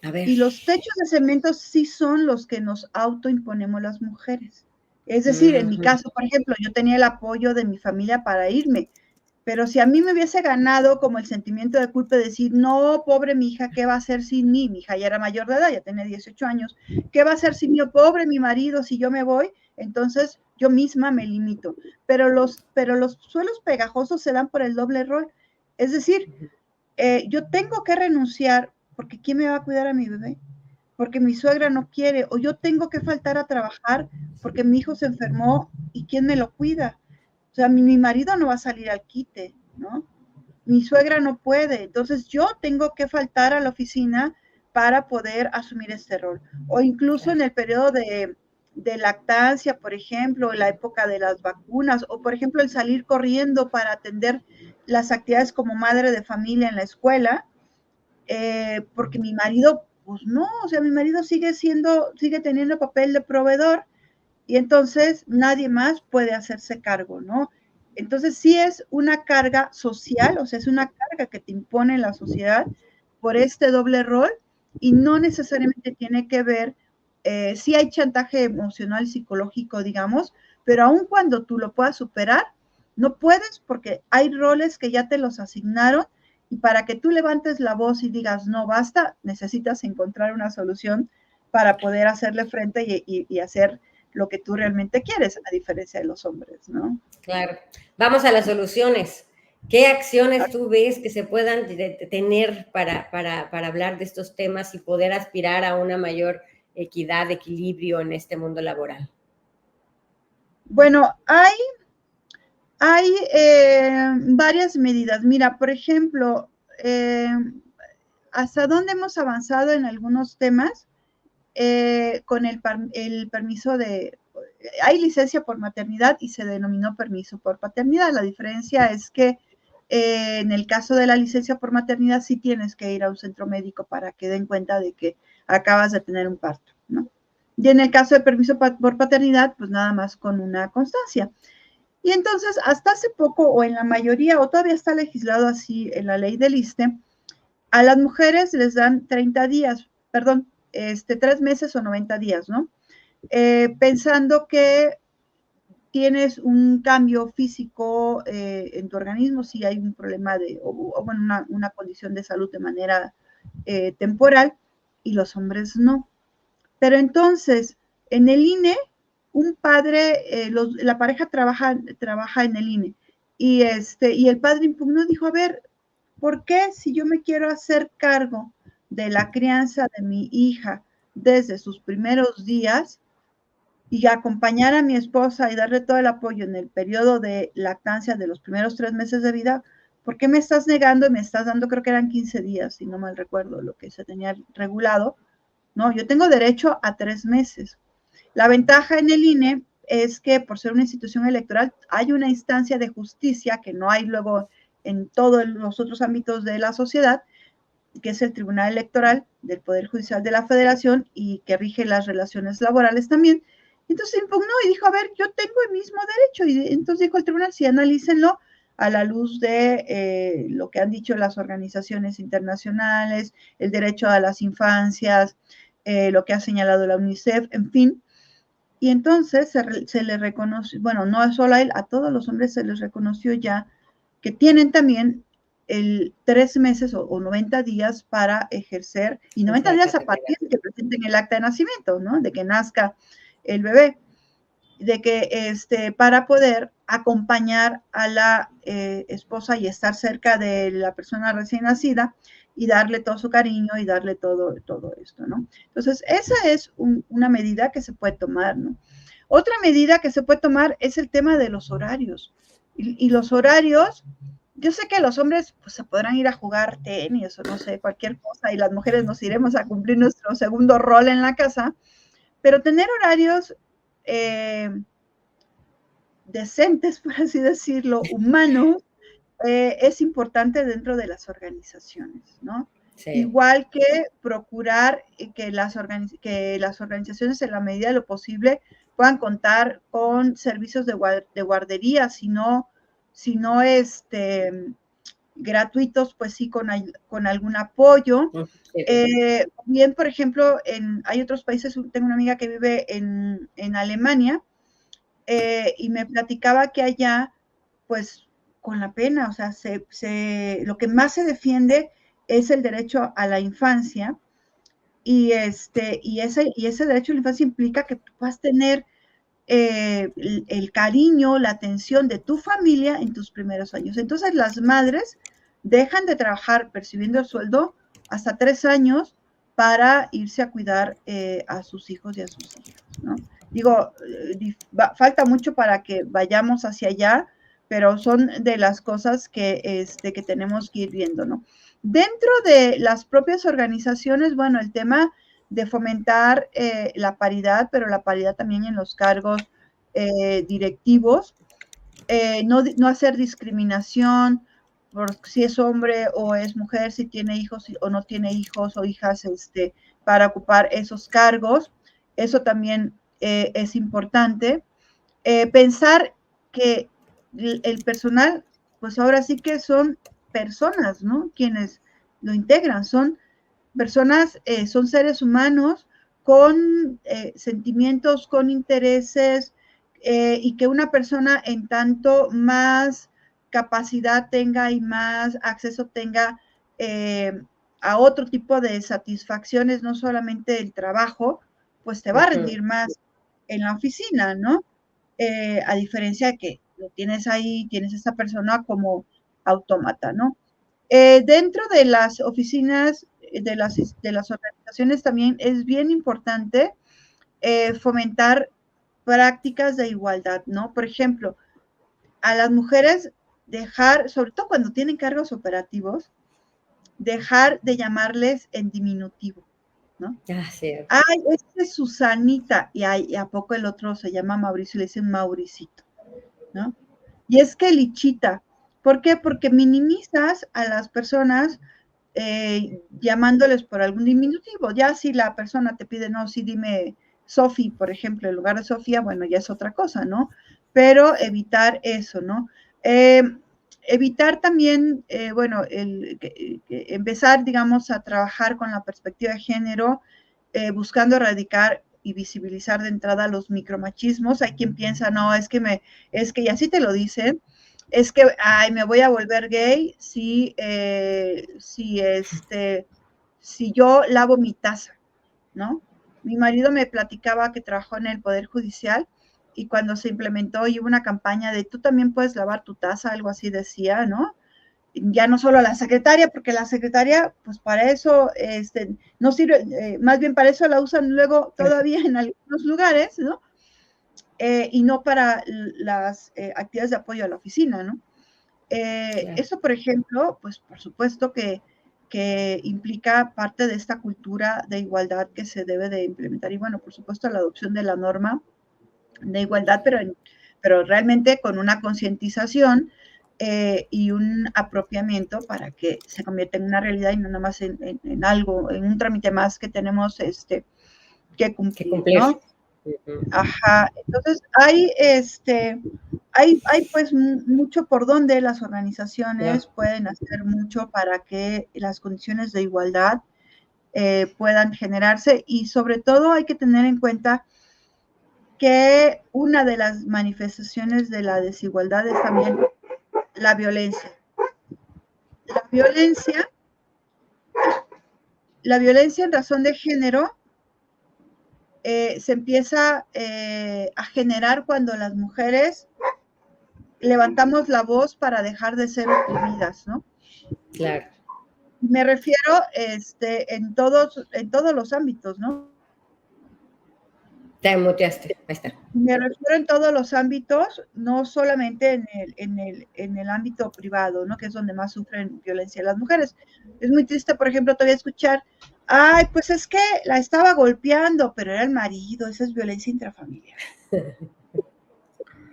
A ver. Y los techos de cemento sí son los que nos autoimponemos las mujeres. Es decir, en mi caso, por ejemplo, yo tenía el apoyo de mi familia para irme, pero si a mí me hubiese ganado como el sentimiento de culpa de decir, no, pobre mi hija, ¿qué va a hacer sin mí? Mi hija ya era mayor de edad, ya tenía 18 años, ¿qué va a hacer sin mí? Pobre mi marido, si yo me voy, entonces yo misma me limito. Pero los suelos pegajosos se dan por el doble rol. Es decir, yo tengo que renunciar porque ¿quién me va a cuidar a mi bebé? Porque mi suegra no quiere, o yo tengo que faltar a trabajar porque mi hijo se enfermó y ¿quién me lo cuida? O sea, mi marido no va a salir al quite, ¿no? Mi suegra no puede, entonces yo tengo que faltar a la oficina para poder asumir este rol. O incluso en el periodo de lactancia, por ejemplo, en la época de las vacunas, o por ejemplo el salir corriendo para atender las actividades como madre de familia en la escuela, porque mi marido, pues no, o sea, mi marido sigue teniendo papel de proveedor y entonces nadie más puede hacerse cargo, ¿no? Entonces sí es una carga social, o sea, es una carga que te impone la sociedad por este doble rol y no necesariamente tiene que ver, sí hay chantaje emocional, psicológico, digamos, pero aun cuando tú lo puedas superar, no puedes porque hay roles que ya te los asignaron y para que tú levantes la voz y digas, no, basta, necesitas encontrar una solución para poder hacerle frente y hacer lo que tú realmente quieres, a diferencia de los hombres, ¿no? Claro. Vamos a las soluciones. ¿Qué acciones tú ves que se puedan tener para hablar de estos temas y poder aspirar a una mayor equidad, equilibrio en este mundo laboral? Bueno, hay varias medidas. Mira, por ejemplo, hasta dónde hemos avanzado en algunos temas con el permiso de... Hay licencia por maternidad y se denominó permiso por paternidad. La diferencia es que en el caso de la licencia por maternidad sí tienes que ir a un centro médico para que den cuenta de que acabas de tener un parto, ¿no? Y en el caso de permiso por paternidad, pues nada más con una constancia. Y entonces, hasta hace poco, o en la mayoría, o todavía está legislado así en la ley del ISSSTE, a las mujeres les dan 30 días, perdón, 3 meses o 90 días, ¿no? Pensando que tienes un cambio físico en tu organismo, si hay un problema o bueno, una condición de salud de manera temporal, y los hombres no. Pero entonces, en el INE, un padre, la pareja trabaja en el INE, y el padre impugnó, dijo, a ver, ¿por qué si yo me quiero hacer cargo de la crianza de mi hija desde sus primeros días y acompañar a mi esposa y darle todo el apoyo en el periodo de lactancia de los primeros 3 meses de vida, ¿por qué me estás negando y me estás dando, creo que eran 15 días, si no mal recuerdo, lo que se tenía regulado? No, yo tengo derecho a 3 meses. La ventaja en el INE es que por ser una institución electoral hay una instancia de justicia que no hay luego en todos los otros ámbitos de la sociedad, que es el Tribunal Electoral del Poder Judicial de la Federación y que rige las relaciones laborales también. Entonces impugnó y dijo, a ver, yo tengo el mismo derecho. Y entonces dijo el tribunal, sí, analícenlo a la luz de lo que han dicho las organizaciones internacionales, el derecho a las infancias, lo que ha señalado la UNICEF, en fin. Y entonces se le reconoció, bueno, no solo a él, a todos los hombres se les reconoció ya que tienen también el 3 meses o 90 días para ejercer, y 90 días a partir de que presenten el acta de nacimiento, ¿no? De que nazca el bebé, de que para poder acompañar a la esposa y estar cerca de la persona recién nacida y darle todo su cariño y darle todo esto, ¿no? Entonces, esa es una medida que se puede tomar, ¿no? Otra medida que se puede tomar es el tema de los horarios. Y los horarios, yo sé que los hombres pues, se podrán ir a jugar tenis o no sé, cualquier cosa, y las mujeres nos iremos a cumplir nuestro segundo rol en la casa, pero tener horarios decentes, por así decirlo, humanos, es importante dentro de las organizaciones, ¿no? Sí. Igual que procurar que las organizaciones en la medida de lo posible puedan contar con servicios de guardería, si no gratuitos, pues sí con algún apoyo. Bien, por ejemplo, hay otros países, tengo una amiga que vive en Alemania, y me platicaba que allá, pues, con la pena, o sea, lo que más se defiende es el derecho a la infancia, y ese derecho a la infancia implica que tú puedas tener el cariño, la atención de tu familia en tus primeros años. Entonces, las madres dejan de trabajar percibiendo el sueldo hasta 3 años para irse a cuidar a sus hijos y a sus hijas, ¿no? Digo, falta mucho para que vayamos hacia allá, pero son de las cosas que tenemos que ir viendo, ¿no? Dentro de las propias organizaciones, bueno, el tema de fomentar la paridad, pero la paridad también en los cargos directivos, no hacer discriminación por si es hombre o es mujer, si tiene hijos o no tiene hijos o hijas para ocupar esos cargos. Eso también es importante. Pensar que el personal, pues ahora sí que son personas, ¿no? Quienes lo integran, son personas, son seres humanos con sentimientos, con intereses, y que una persona en tanto más capacidad tenga y más acceso tenga a otro tipo de satisfacciones, no solamente el trabajo, pues te va a rendir más en la oficina, ¿no? A diferencia de que lo tienes ahí, tienes a esta persona como autómata, ¿no? Dentro de las oficinas, de las organizaciones también es bien importante fomentar prácticas de igualdad, ¿no? Por ejemplo, a las mujeres dejar, sobre todo cuando tienen cargos operativos, dejar de llamarles en diminutivo, ¿no? Ay, este es Susanita, y a poco el otro se llama Mauricio y le dicen Mauricito, ¿no? Y es que Lichita, ¿por qué? Porque minimizas a las personas llamándoles por algún diminutivo. Ya si la persona te pide, no, sí dime Sofi, por ejemplo, en lugar de Sofía, bueno, ya es otra cosa, ¿no? Pero evitar eso, ¿no? Evitar también, bueno, empezar, digamos, a trabajar con la perspectiva de género, buscando erradicar y visibilizar de entrada los micromachismos. Hay quien piensa, no, es que y así te lo dicen, es que, ay, me voy a volver gay si yo lavo mi taza, ¿no? Mi marido me platicaba que trabajó en el Poder Judicial y cuando se implementó y hubo una campaña de tú también puedes lavar tu taza, algo así decía, ¿no? Ya no solo la secretaria, porque la secretaria, pues para eso no sirve, más bien para eso la usan luego todavía en algunos lugares, ¿no? Y no para las actividades de apoyo a la oficina, ¿no? Eso, por ejemplo, pues por supuesto que implica parte de esta cultura de igualdad que se debe de implementar y bueno, por supuesto la adopción de la norma de igualdad, pero realmente con una concientización y un apropiamiento para que se convierta en una realidad y no nada más en algo, en un trámite más que tenemos que cumplir, ¿no? Ajá, entonces hay pues mucho por donde las organizaciones pueden hacer mucho para que las condiciones de igualdad puedan generarse y sobre todo hay que tener en cuenta que una de las manifestaciones de la desigualdad es también la violencia. La violencia en razón de género se empieza a generar cuando las mujeres levantamos la voz para dejar de ser oprimidas, ¿no? Claro. Me refiero en todos los ámbitos, ¿no? Te muteaste, ahí está. Me refiero en todos los ámbitos, no solamente en el ámbito privado, ¿no? Que es donde más sufren violencia las mujeres. Es muy triste, por ejemplo, todavía escuchar, ay, pues es que la estaba golpeando, pero era el marido, esa es violencia intrafamiliar.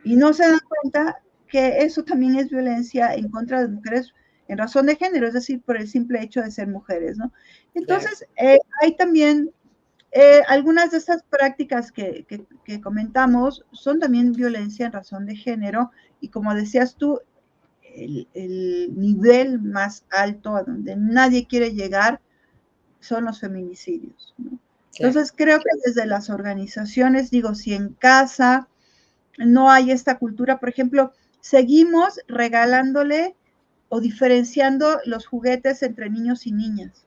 Y no se dan cuenta que eso también es violencia en contra de mujeres en razón de género, es decir, por el simple hecho de ser mujeres, ¿no? Entonces, hay también algunas de estas prácticas que comentamos son también violencia en razón de género y como decías tú, el nivel más alto a donde nadie quiere llegar son los feminicidios, ¿no? Claro. Entonces creo que desde las organizaciones, digo, si en casa no hay esta cultura, por ejemplo, seguimos regalándole o diferenciando los juguetes entre niños y niñas,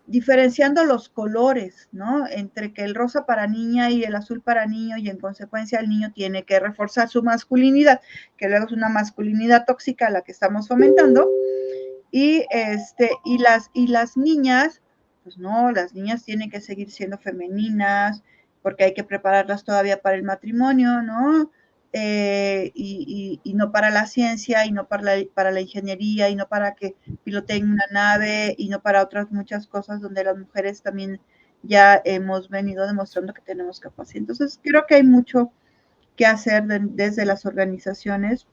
diferenciando los colores, ¿no? Entre que el rosa para niña y el azul para niño, y en consecuencia el niño tiene que reforzar su masculinidad, que luego es una masculinidad tóxica la que estamos fomentando, y las niñas, pues no, las niñas tienen que seguir siendo femeninas, porque hay que prepararlas todavía para el matrimonio, ¿no? Y no para la ciencia, y no para la ingeniería, y no para que piloteen una nave, y no para otras muchas cosas donde las mujeres también ya hemos venido demostrando que tenemos capacidad. Entonces, creo que hay mucho que hacer desde las organizaciones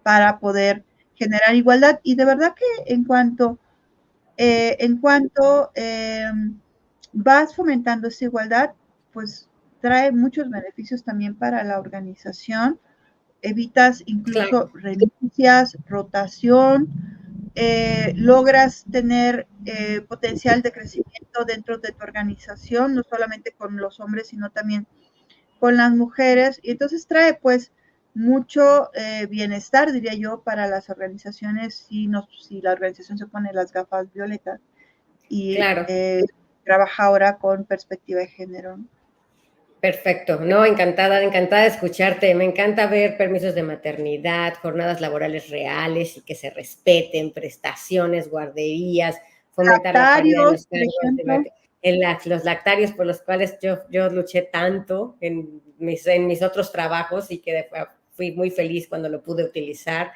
para poder generar igualdad. Y de verdad que vas fomentando esa igualdad, pues trae muchos beneficios también para la organización, evitas incluso renuncias, rotación, logras tener potencial de crecimiento dentro de tu organización, no solamente con los hombres, sino también con las mujeres, y entonces trae pues mucho bienestar, diría yo, para las organizaciones si la organización se pone las gafas violetas y Claro. trabaja ahora con perspectiva de género. Perfecto, no, encantada, encantada de escucharte. Me encanta ver permisos de maternidad, jornadas laborales reales y que se respeten, prestaciones, guarderías, fomentar la paridad en Lactarios, los por cargos, ejemplo. los lactarios por los cuales yo luché tanto en mis otros trabajos y que fui muy feliz cuando lo pude utilizar.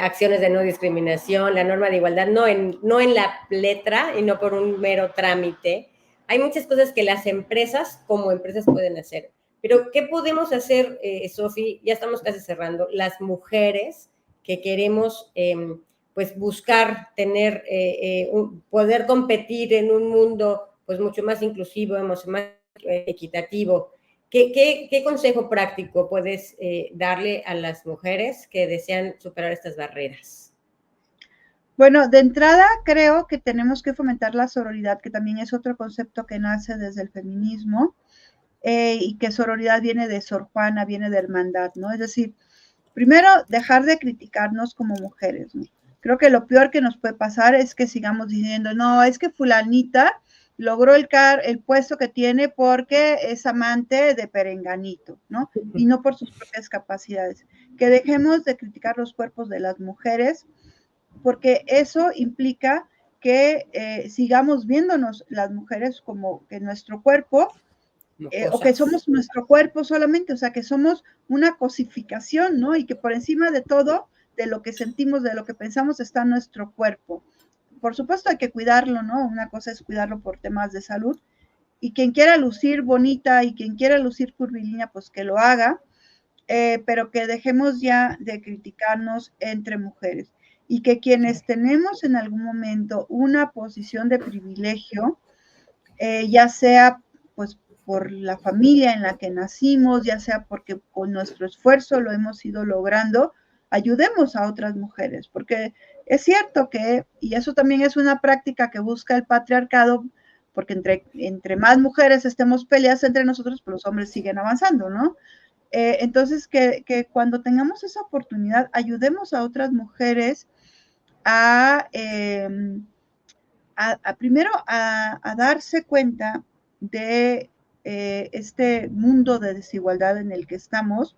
Acciones de no discriminación, la norma de igualdad, no en la letra y no por un mero trámite. Hay muchas cosas que las empresas como empresas pueden hacer, pero ¿qué podemos hacer, Sofi? Ya estamos casi cerrando, las mujeres que queremos pues buscar tener, poder competir en un mundo pues mucho más inclusivo, más equitativo. ¿Qué consejo práctico puedes darle a las mujeres que desean superar estas barreras? Bueno, de entrada creo que tenemos que fomentar la sororidad, que también es otro concepto que nace desde el feminismo, y que sororidad viene de Sor Juana, viene de hermandad, ¿no? Es decir, primero, dejar de criticarnos como mujeres, ¿no? Creo que lo peor que nos puede pasar es que sigamos diciendo, no, es que fulanita logró el puesto que tiene porque es amante de Perenganito, ¿no? Y no por sus propias capacidades. Que dejemos de criticar los cuerpos de las mujeres, porque eso implica que sigamos viéndonos las mujeres como que nuestro cuerpo, o que somos nuestro cuerpo solamente, o sea, que somos una cosificación, ¿no? Y que por encima de todo, de lo que sentimos, de lo que pensamos, está nuestro cuerpo. Por supuesto hay que cuidarlo, ¿no? Una cosa es cuidarlo por temas de salud, y quien quiera lucir bonita y quien quiera lucir curvilínea, pues que lo haga, pero que dejemos ya de criticarnos entre mujeres, y que quienes tenemos en algún momento una posición de privilegio, ya sea pues por la familia en la que nacimos, ya sea porque con nuestro esfuerzo lo hemos ido logrando, ayudemos a otras mujeres, porque es cierto que, y eso también es una práctica que busca el patriarcado, porque entre más mujeres estemos peleadas entre nosotros, pues los hombres siguen avanzando, ¿no? Entonces, que cuando tengamos esa oportunidad, ayudemos a otras mujeres a, primero a darse cuenta de este mundo de desigualdad en el que estamos,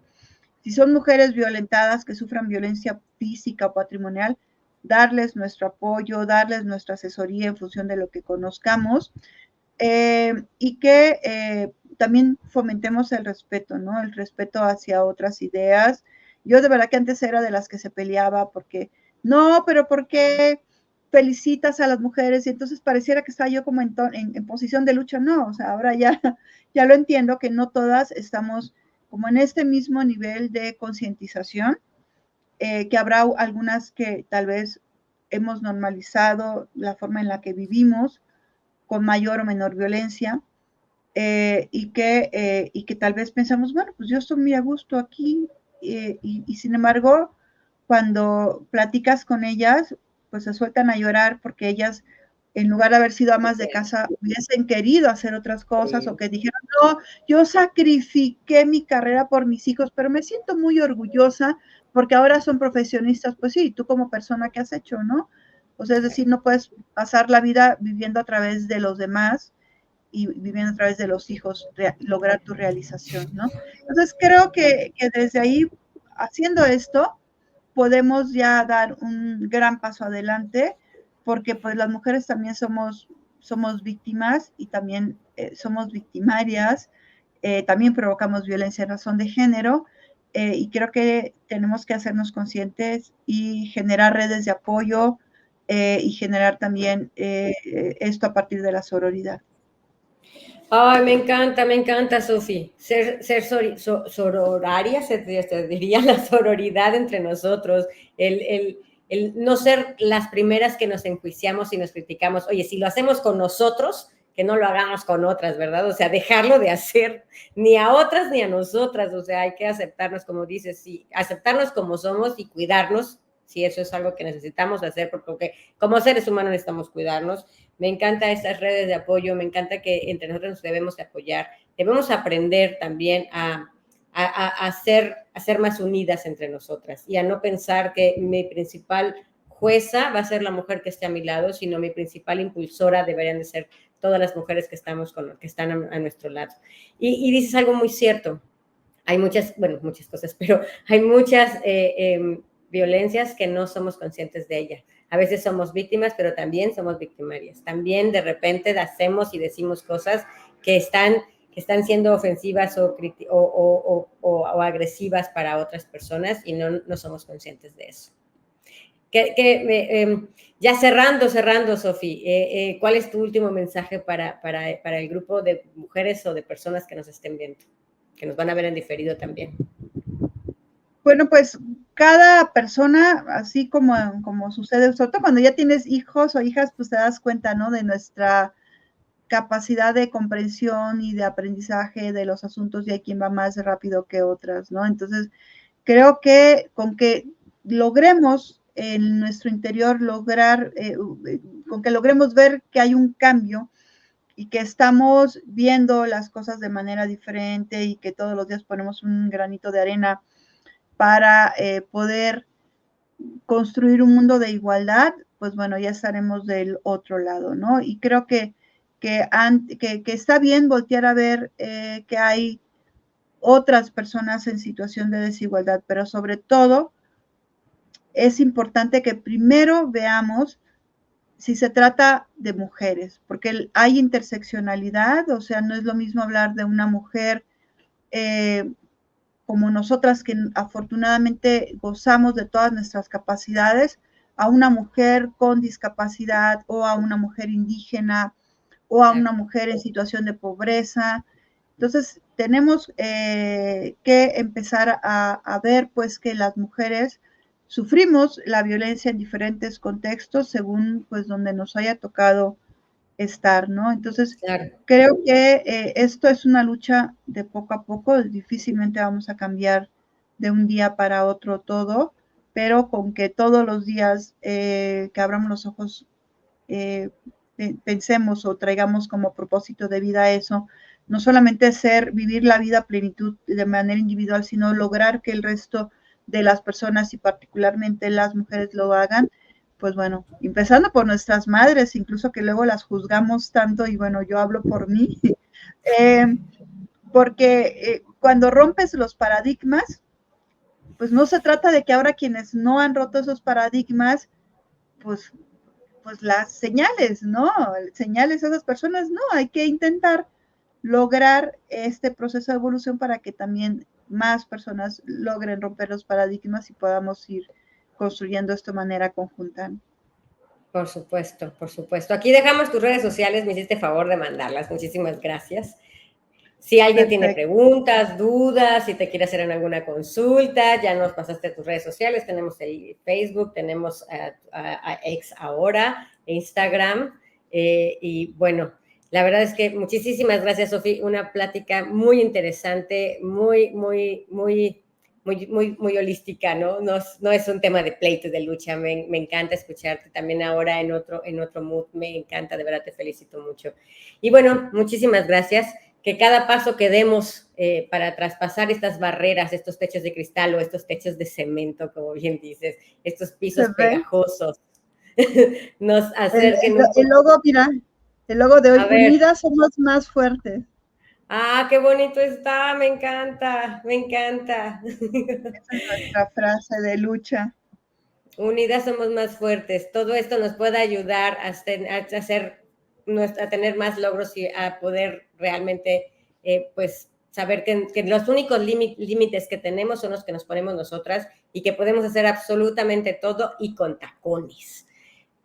Si son mujeres violentadas que sufran violencia física o patrimonial, darles nuestro apoyo, darles nuestra asesoría en función de lo que conozcamos, y que también fomentemos el respeto, ¿no? El respeto hacia otras ideas. Yo de verdad que antes era de las que se peleaba porque, no, pero ¿por qué felicitas a las mujeres? Y entonces pareciera que estaba yo como en posición de lucha. No, o sea, ahora ya, ya lo entiendo que no todas estamos como en este mismo nivel de concientización, que habrá algunas que tal vez hemos normalizado la forma en la que vivimos con mayor o menor violencia, y que tal vez pensamos, bueno, pues yo estoy muy a gusto aquí, y sin embargo, cuando platicas con ellas, pues se sueltan a llorar porque ellas, en lugar de haber sido amas de casa, hubiesen querido hacer otras cosas, o que dijeron, no, yo sacrifiqué mi carrera por mis hijos, pero me siento muy orgullosa porque ahora son profesionistas. Pues sí, tú como persona, ¿qué has hecho, no? O sea, es decir, no puedes pasar la vida viviendo a través de los demás y viviendo a través de los hijos, lograr tu realización, ¿no? Entonces creo que desde ahí, haciendo esto, podemos ya dar un gran paso adelante, porque pues las mujeres también somos víctimas y también somos victimarias, también provocamos violencia en razón de género, y creo que tenemos que hacernos conscientes y generar redes de apoyo, y generar también esto a partir de la sororidad. Ay, me encanta, Sofi. Sororaria, se diría la sororidad entre nosotros, el no ser las primeras que nos enjuiciamos y nos criticamos. Oye, si lo hacemos con nosotros, que no lo hagamos con otras, ¿verdad? O sea, dejarlo de hacer ni a otras ni a nosotras. O sea, hay que aceptarnos, como dices, sí, aceptarnos como somos y cuidarnos, si eso es algo que necesitamos hacer, porque como seres humanos necesitamos cuidarnos. Me encanta estas redes de apoyo, me encanta que entre nosotros nos debemos de apoyar, debemos aprender también a ser más unidas entre nosotras y a no pensar que mi principal jueza va a ser la mujer que esté a mi lado, sino mi principal impulsora deberían de ser todas las mujeres que están a nuestro lado. Y dices algo muy cierto, hay muchas cosas, pero hay muchas violencias que no somos conscientes de ellas. A veces somos víctimas, pero también somos victimarias. También de repente hacemos y decimos cosas que están siendo ofensivas o agresivas para otras personas y no somos conscientes de eso. Ya cerrando, Sofi, ¿cuál es tu último mensaje para el grupo de mujeres o de personas que nos estén viendo, que nos van a ver en diferido también? Bueno, pues cada persona, así como sucede, sobre todo cuando ya tienes hijos o hijas, pues te das cuenta, ¿no? De nuestra capacidad de comprensión y de aprendizaje de los asuntos, y hay quien va más rápido que otras, ¿no? Entonces, creo que con que logremos en nuestro interior con que logremos ver que hay un cambio y que estamos viendo las cosas de manera diferente y que todos los días ponemos un granito de arena para poder construir un mundo de igualdad, pues bueno, ya estaremos del otro lado, ¿no? Y creo que está bien voltear a ver que hay otras personas en situación de desigualdad, pero sobre todo es importante que primero veamos si se trata de mujeres, porque hay interseccionalidad, o sea, no es lo mismo hablar de una mujer como nosotras, que afortunadamente gozamos de todas nuestras capacidades, a una mujer con discapacidad, o a una mujer indígena, o a una mujer en situación de pobreza. Entonces, tenemos que empezar a ver, pues, que las mujeres sufrimos la violencia en diferentes contextos, según, pues, donde nos haya tocado estar, ¿no? Entonces, claro, creo que esto es una lucha de poco a poco, difícilmente vamos a cambiar de un día para otro todo, pero con que todos los días que abramos los ojos, pensemos o traigamos como propósito de vida eso, no solamente vivir la vida a plenitud de manera individual, sino lograr que el resto de las personas y particularmente las mujeres lo hagan. Pues bueno, empezando por nuestras madres, incluso que luego las juzgamos tanto, y bueno, yo hablo por mí, porque cuando rompes los paradigmas, pues no se trata de que ahora quienes no han roto esos paradigmas, pues las señales, ¿no? Señales a esas personas, no, hay que intentar lograr este proceso de evolución para que también más personas logren romper los paradigmas y podamos ir construyendo esto de manera conjunta. Por supuesto, por supuesto. Aquí dejamos tus redes sociales, me hiciste favor de mandarlas. Muchísimas gracias. Si alguien tiene Perfecto. preguntas, dudas, si te quiere hacer alguna consulta, ya nos pasaste tus redes sociales, tenemos el Facebook, tenemos a X ahora, Instagram, y bueno, la verdad es que muchísimas gracias, Sofi, una plática muy interesante, muy holística, ¿no? No es un tema de pleito, de lucha, me encanta escucharte también ahora en otro mood, me encanta, de verdad te felicito mucho. Y bueno, muchísimas gracias, que cada paso que demos para traspasar estas barreras, estos techos de cristal o estos techos de cemento, como bien dices, estos pisos pegajosos, nos acerquen un el poco. logo, mira, el logo de hoy, A ver. unidas somos más fuertes. Ah, qué bonito está, me encanta, me encanta. Esa es nuestra frase de lucha. Unidas somos más fuertes. Todo esto nos puede ayudar a tener más logros y a poder realmente, pues, saber que los únicos límites que tenemos son los que nos ponemos nosotras y que podemos hacer absolutamente todo y con tacones.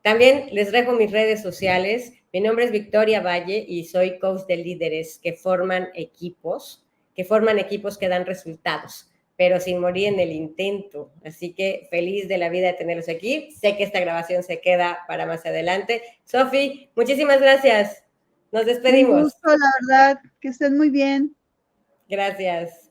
También les dejo mis redes sociales. Mi nombre es Victoria Valle y soy coach de líderes que forman equipos que dan resultados, pero sin morir en el intento. Así que feliz de la vida de tenerlos aquí. Sé que esta grabación se queda para más adelante. Sofi, muchísimas gracias. Nos despedimos. Un gusto, la verdad, que estén muy bien. Gracias.